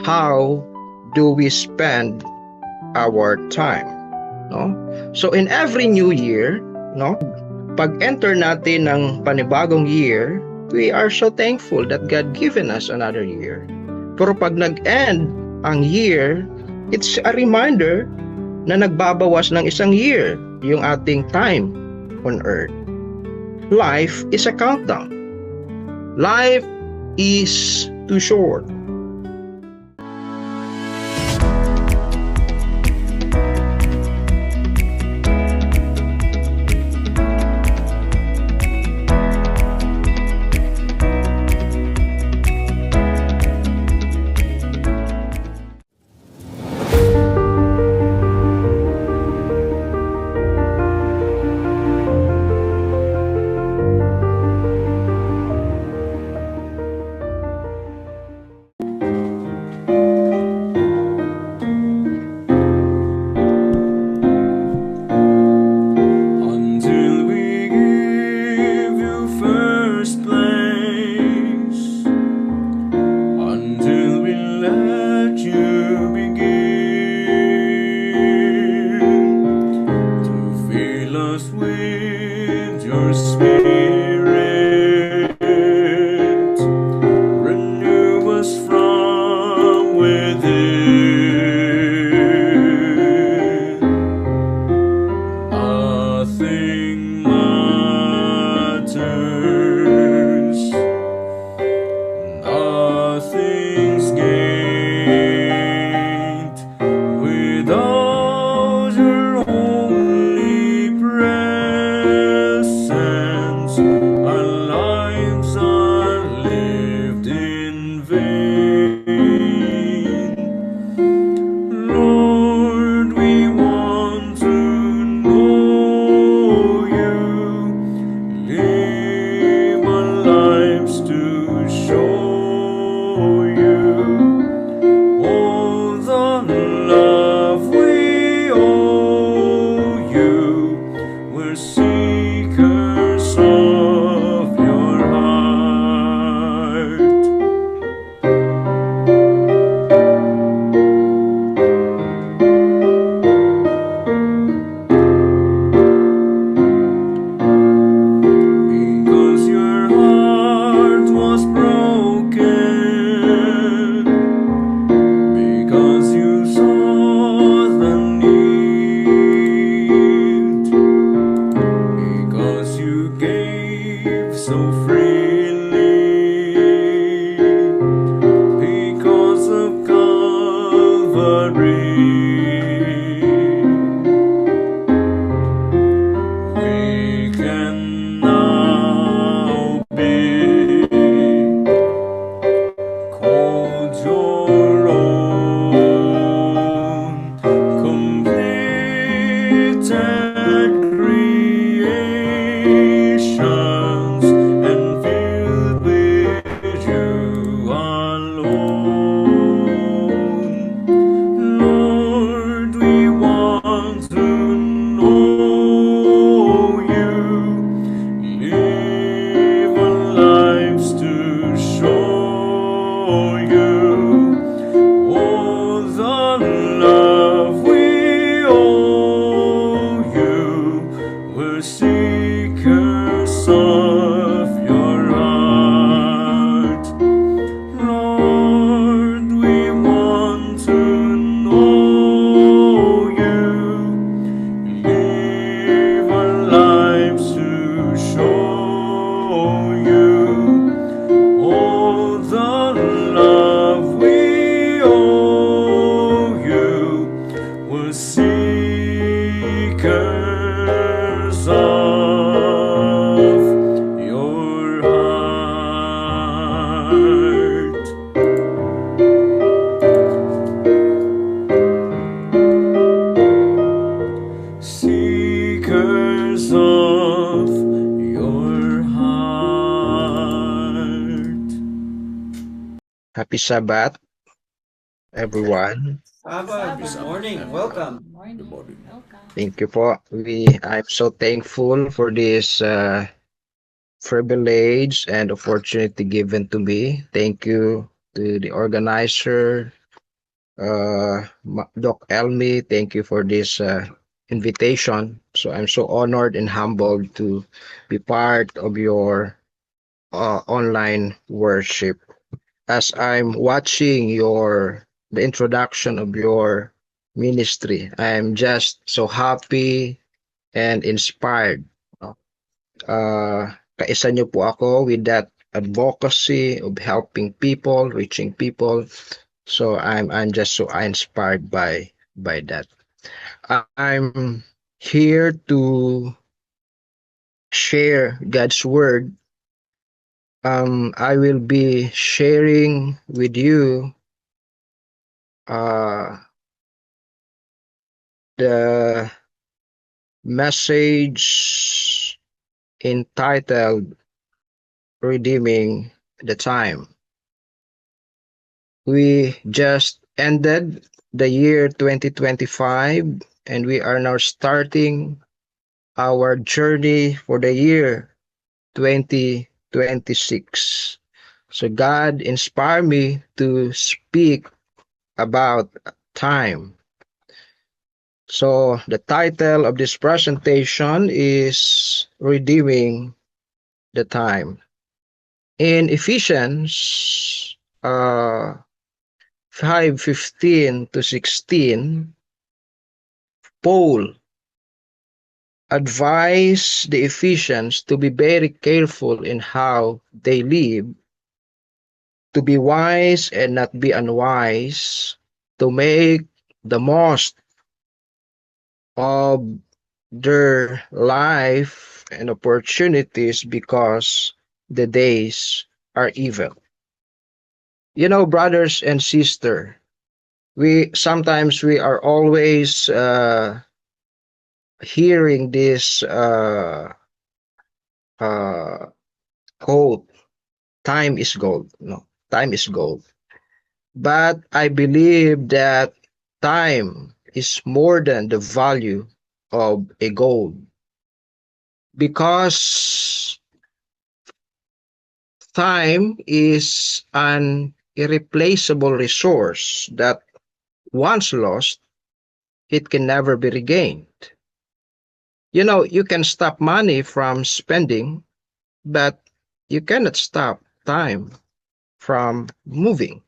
how do we spend our time, no? So in every new year, no, pag-enter natin ng panibagong year, we are so thankful that God given us another year. Pero pag nag-end ang year, it's a reminder na nagbabawas ng isang year yung ating time on earth. Life is a countdown. Life is too short. Happy Sabbath, everyone. Good morning. Welcome. Good morning. Thank you po. I'm so thankful for this privilege and opportunity given to me. Thank you, to the organizer, Doc Elmi. Thank you for this invitation. So I'm so honored and humbled to be part of your online worship. As I'm watching the introduction of your ministry, I'm just so happy and inspired. Kaisa niyo po ako with that advocacy of helping people, reaching people. So I'm just so inspired by that. I'm here to share God's word. I will be sharing with you uh, the message entitled Redeeming the Time. We just ended the year 2025 and we are now starting our journey for the year 2026. So God inspired me to speak about time. So the title of this presentation is Redeeming the Time. In Ephesians 5:15 to 16, Paul advised the Ephesians to be very careful in how they live, to be wise and not be unwise, to make the most of their life and opportunities because the days are evil. You know, brothers and sister, we are always hearing this uh, quote, time is gold. No, time is gold. But I believe that time is more than the value of a gold because time is an irreplaceable resource that once lost, it can never be regained. You know, you can stop money from spending, but you cannot stop time from moving.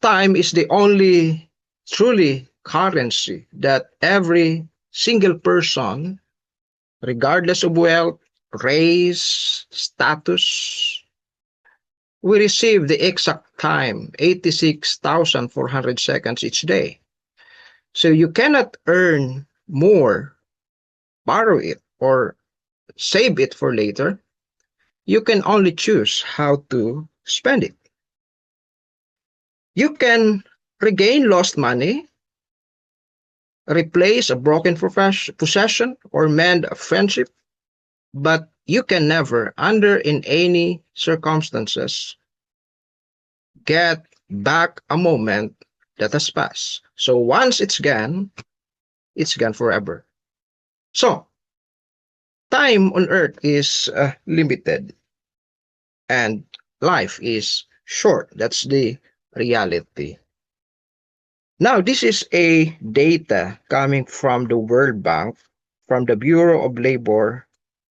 Time is the only truly currency that every single person, regardless of wealth, race, status, we receive the exact time, 86,400 seconds each day. So you cannot earn more, borrow it, or save it for later. You can only choose how to spend it. You can regain lost money, replace a broken possession, or mend a friendship, but you can never, under in any circumstances, get back a moment that has passed. So once it's gone forever. So time on earth is limited and life is short. That's the reality. Now, this is a data coming from the World Bank, from the Bureau of Labor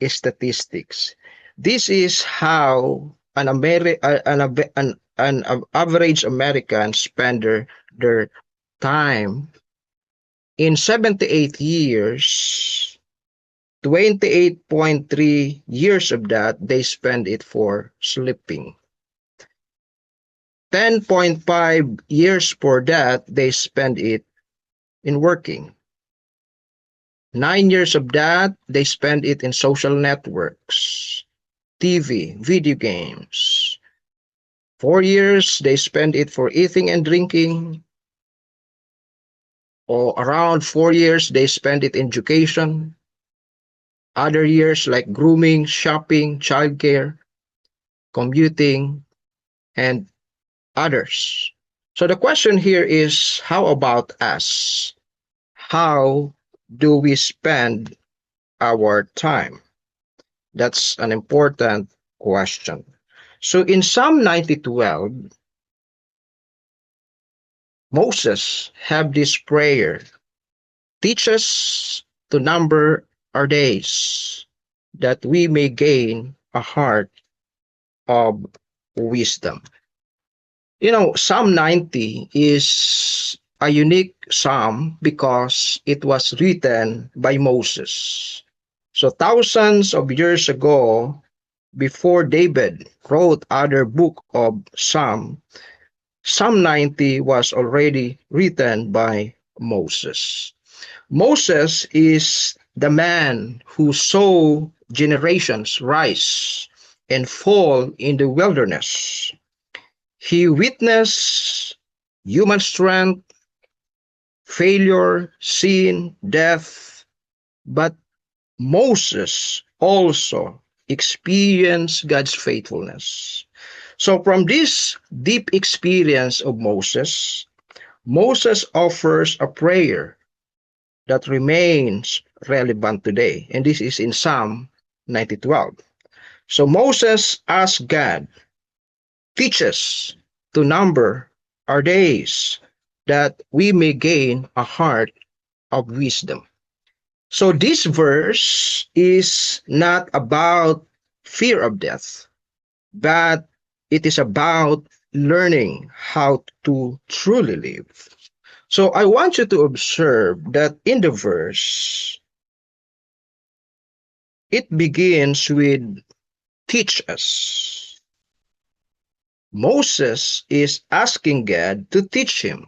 Statistics. This is how an average American spend their time. In 78 years, 28.3 years of that, they spend it for sleeping. 10.5 years for that, they spend it in working. 9 years of that, they spend it in social networks, TV, video games. 4 years, they spend it for eating and drinking. Or around 4 years, they spend it in education. Other years like grooming, shopping, childcare, commuting, and others. So the question here is, how about us? How do we spend our time? That's an important question. So in Psalm 90:12, Moses have this prayer, teach us to number our days, that we may gain a heart of wisdom. Psalm 90 is a unique psalm because it was written by Moses. So thousands of years ago, before David wrote other book of Psalm 90 was already written by Moses. Moses is the man who saw generations rise and fall in the wilderness. He witnessed human strength, failure, sin, death, but Moses also experienced God's faithfulness. So from this deep experience of Moses, Moses offers a prayer that remains relevant today. And this is in Psalm 90:12. So Moses asked God, teach us to number our days that we may gain a heart of wisdom. So this verse is not about fear of death, but it is about learning how to truly live. So I want you to observe that in the verse, it begins with teach us. Moses is asking God to teach him.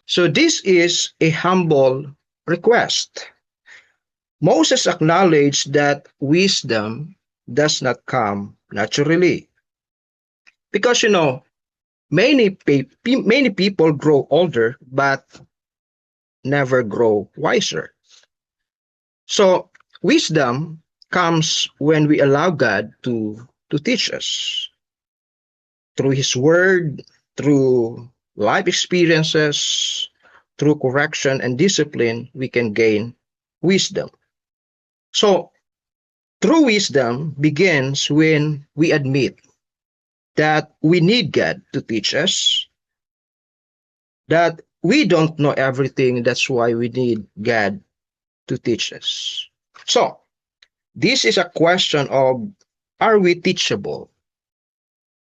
So this is a humble request. Moses acknowledged that wisdom does not come naturally. Because many people grow older but never grow wiser. So wisdom comes when we allow God to teach us through His Word, through life experiences, through correction and discipline. We can gain wisdom. So true wisdom begins when we admit that we need God to teach us, that we don't know everything. That's why we need God to teach us. So, this is a question of, are we teachable?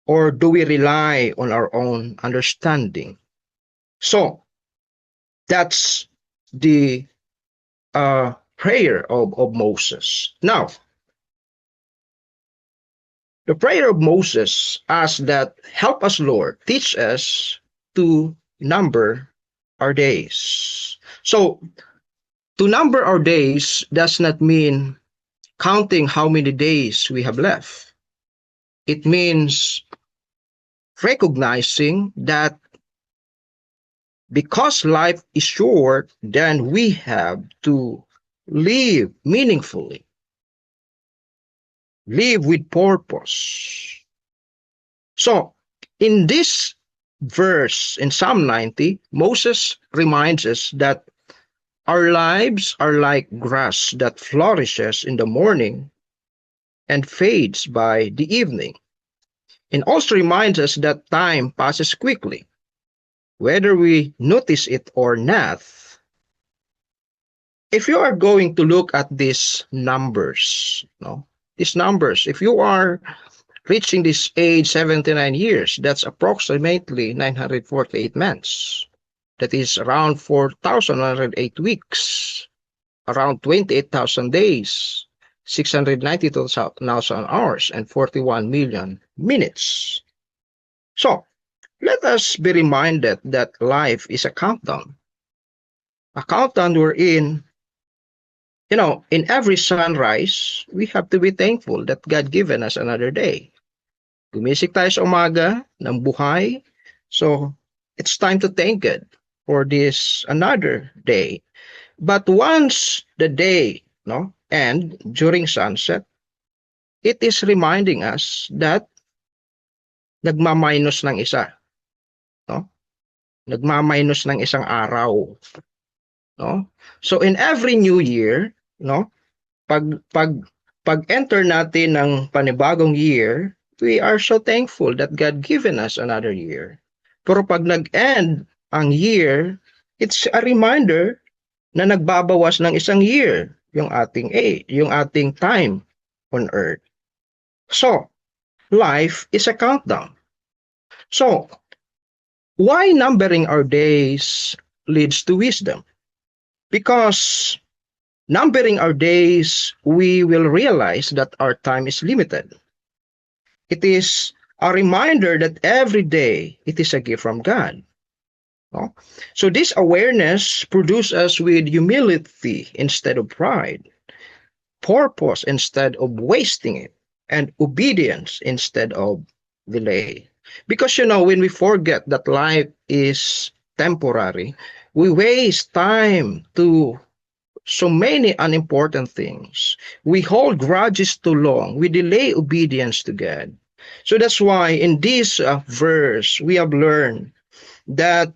Or do we rely on our own understanding? So, that's the prayer of Moses. Now, the prayer of Moses asks that, help us, Lord, teach us to number our days. So, to number our days does not mean counting how many days we have left. It means recognizing that because life is short, then we have to live meaningfully, live with purpose. So, in this verse in Psalm 90, Moses reminds us that our lives are like grass that flourishes in the morning and fades by the evening. And also reminds us that time passes quickly, whether we notice it or not. If you are going to look at these numbers, if you are reaching this age 79 years, that's approximately 948 months. That is around 4,108 weeks, around 28,000 days, 692,000 hours, and 41 million minutes. So, let us be reminded that life is a countdown. A countdown wherein, in every sunrise, we have to be thankful that God given us another day. Gumising tayo sa umaga ng buhay. So, it's time to thank God for this another day. But once the day end during sunset, it is reminding us that nagmaminus ng isa. Nagmaminus ng isang araw. So in every new year, pag enter natin ng panibagong year, we are so thankful that God given us another year. Pero pag nag-end ang year, it's a reminder na nagbabawas ng isang year yung ating age, yung ating time on earth. So, life is a countdown. So, why numbering our days leads to wisdom? Because numbering our days, we will realize that our time is limited. It is a reminder that every day it is a gift from God. No? So this awareness produces us with humility instead of pride, purpose instead of wasting it, and obedience instead of delay. Because when we forget that life is temporary, we waste time to so many unimportant things. We hold grudges too long. We delay obedience to God. So that's why in this verse, we have learned that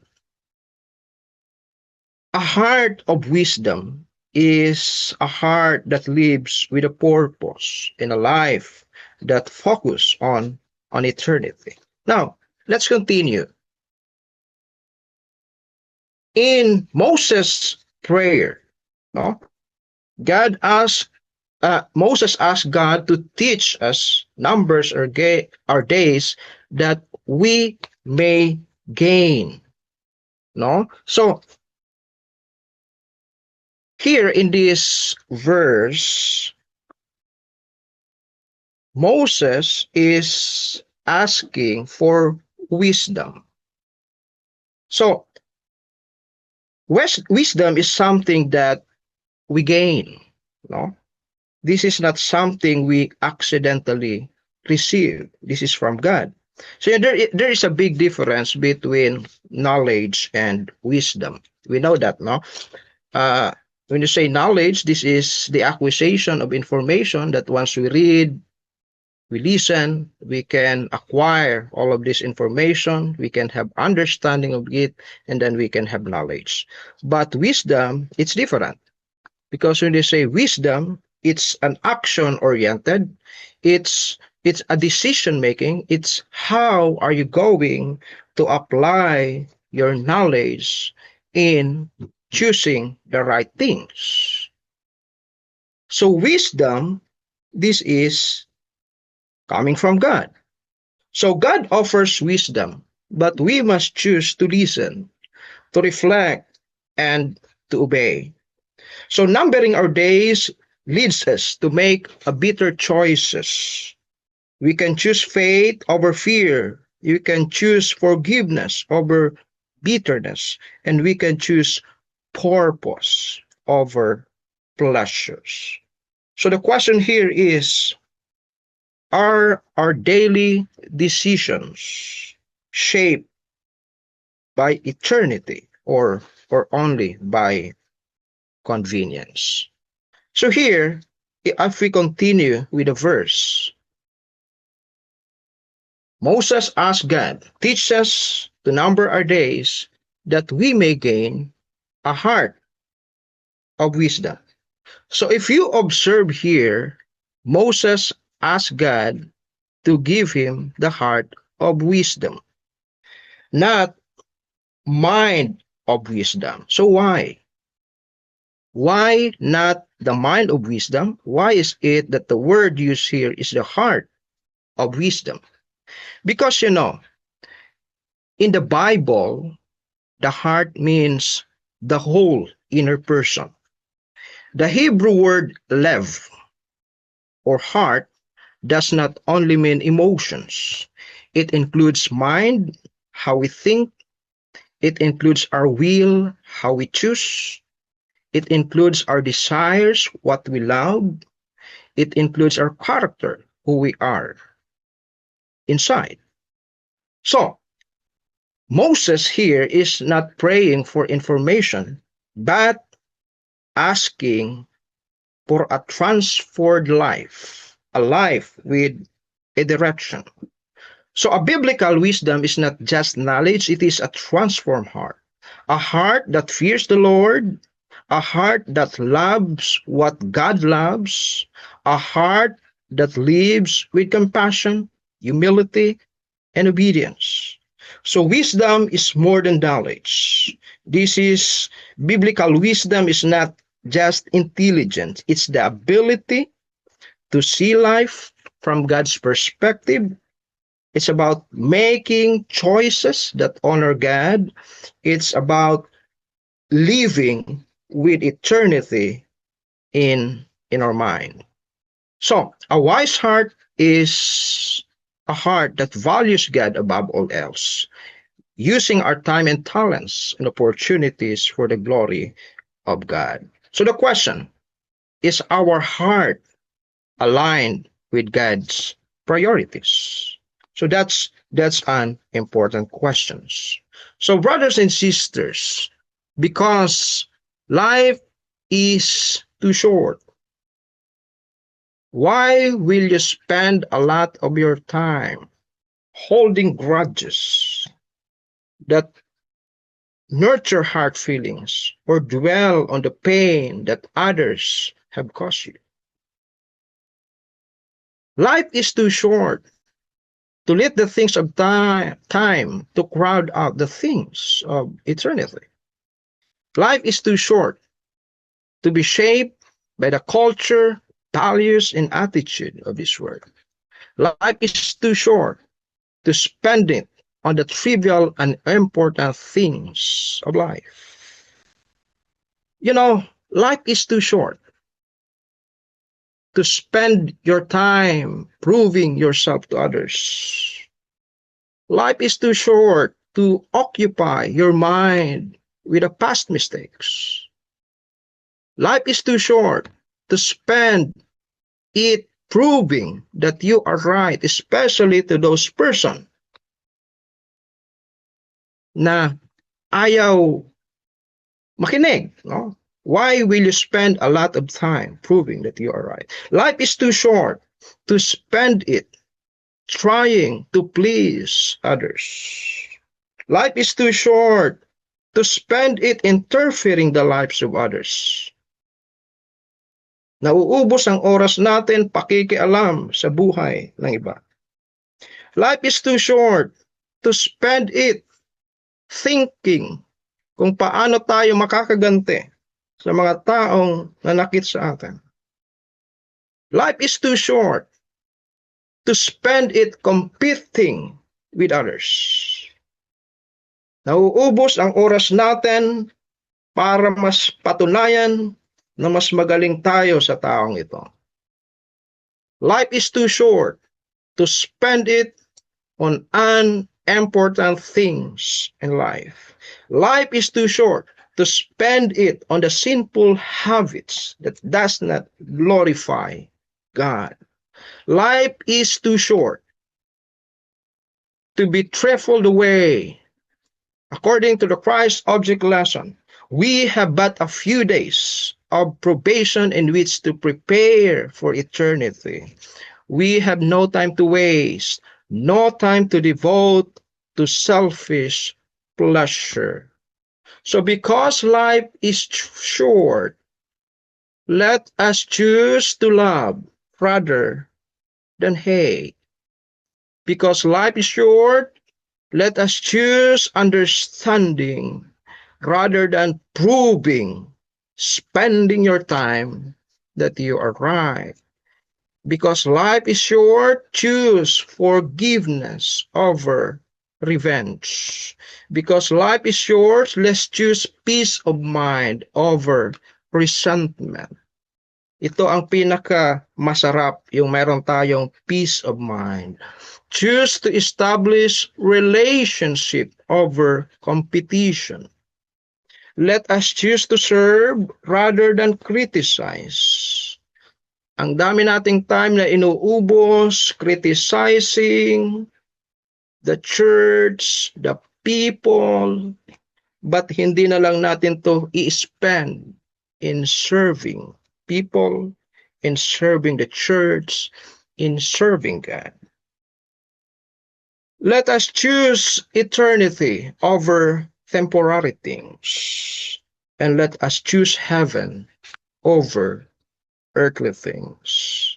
a heart of wisdom is a heart that lives with a purpose in a life that focus on eternity. Now, let's continue. In Moses' prayer, no, Moses asked God to teach us numbers or our days that we may gain. No? So, here in this verse, Moses is asking for wisdom. So, wisdom is something that we gain. No? This is not something we accidentally receive. This is from God. So there is a big difference between knowledge and wisdom. We know that, no? When you say knowledge, this is the acquisition of information that once we read, we listen, we can acquire all of this information, we can have understanding of it, and then we can have knowledge. But wisdom, it's different. Because when you say wisdom, it's an action-oriented, it's a decision-making, it's how are you going to apply your knowledge in choosing the right things. So wisdom, this is coming from God. So God offers wisdom, but we must choose to listen, to reflect, and to obey. So numbering our days leads us to make a better choices. We can choose faith over fear. You can choose forgiveness over bitterness. And we can choose purpose over pleasures. So the question here is, are our daily decisions shaped by eternity or only by convenience? So here, if we continue with the verse, Moses asked God, teach us to number our days that we may gain a heart of wisdom. So if you observe here, Moses asked God to give him the heart of wisdom, not mind of wisdom. So why? Why not the mind of wisdom? Why is it that the word used here is the heart of wisdom? Because in the Bible, the heart means the whole inner person. The Hebrew word lev or heart does not only mean emotions. It includes mind, how we think. It includes our will, how we choose. It includes our desires, what we love. It includes our character, who we are inside. So, Moses here is not praying for information, but asking for a transformed life, a life with a direction. So a biblical wisdom is not just knowledge, it is a transformed heart. A heart that fears the Lord, a heart that loves what God loves, a heart that lives with compassion, humility, and obedience. So wisdom is more than knowledge. This is biblical wisdom is not just intelligence. It's the ability to see life from God's perspective. It's about making choices that honor God. It's about living with eternity in our mind. So, a wise heart is a heart that values God above all else, using our time and talents and opportunities for the glory of God. So the question, is our heart aligned with God's priorities? So that's an important question. So brothers and sisters, because life is too short, why will you spend a lot of your time holding grudges that nurture hard feelings or dwell on the pain that others have caused you? Life is too short to let the things of time to crowd out the things of eternity. Life is too short to be shaped by the culture, values, and attitude of this world. Life is too short to spend it on the trivial and important things of life. You know, life is too short to spend your time proving yourself to others. Life is too short to occupy your mind with the past mistakes. Life is too short to spend it proving that you are right, especially to those person na ayaw makinig, no? Why will you spend a lot of time proving that you are right? Life is too short to spend it trying to please others. Life is too short to spend it interfering the lives of others. Nauubos ang oras natin pakikialam sa buhay ng iba. Life is too short to spend it thinking kung paano tayo makakaganti sa mga taong nanakit sa atin. Life is too short to spend it competing with others. Nauubos ang oras natin para mas patunayan na mas magaling tayo sa taong ito. Life is too short to spend it on unimportant things in life. Life is too short to spend it on the sinful habits that does not glorify God. Life is too short to be trifled away. According to the Christ object lesson, we have but a few days of probation in which to prepare for eternity. We have no time to waste, no time to devote to selfish pleasure. So because life is short, let us choose to love rather than hate. Because life is short, let us choose understanding rather than proving, spending your time that you are right. Because life is short, choose forgiveness over revenge. Because life is short, let's choose peace of mind over resentment. Ito ang pinaka masarap, yung meron tayong peace of mind. Choose to establish relationship over competition. Let us choose to serve rather than criticize. Ang dami nating time na inuubos, criticizing the church, the people, but hindi na lang natin to i-spend in serving people, in serving the church, in serving God. Let us choose eternity over temporary things, and let us choose heaven over earthly things.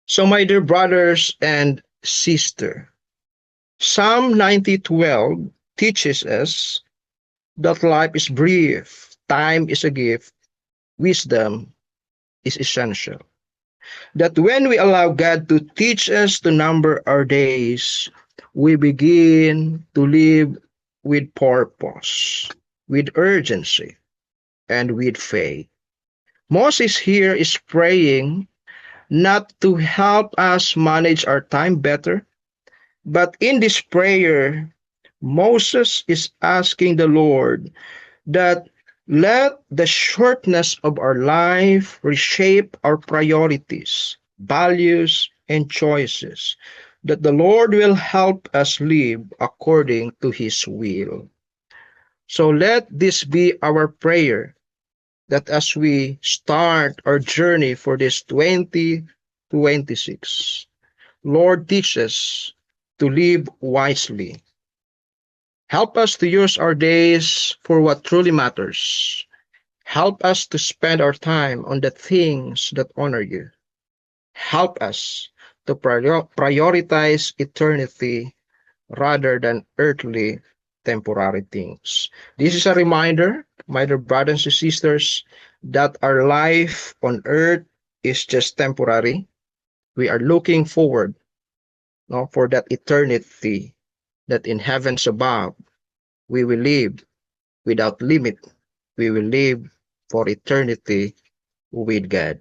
So, my dear brothers and sister, Psalm 90:12 teaches us that life is brief, time is a gift, wisdom is essential. That when we allow God to teach us to number our days, we begin to live with purpose, with urgency, and with faith. Moses here is praying not to help us manage our time better, but in this prayer, Moses is asking the Lord that let the shortness of our life reshape our priorities, values, and choices, that the Lord will help us live according to His will. So let this be our prayer, that as we start our journey for this 2026, Lord, teach us to live wisely. Help us to use our days for what truly matters. Help us to spend our time on the things that honor you. Help us to prioritize eternity rather than earthly temporary things. This is a reminder, my dear brothers and sisters, that our life on earth is just temporary. We are looking forward, no, for that eternity, that in heavens above we will live without limit. We will live for eternity with God.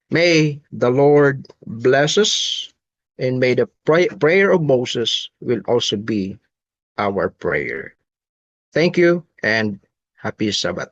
May the Lord bless us, and may the prayer of Moses will also be our prayer. Thank you and happy Sabbath.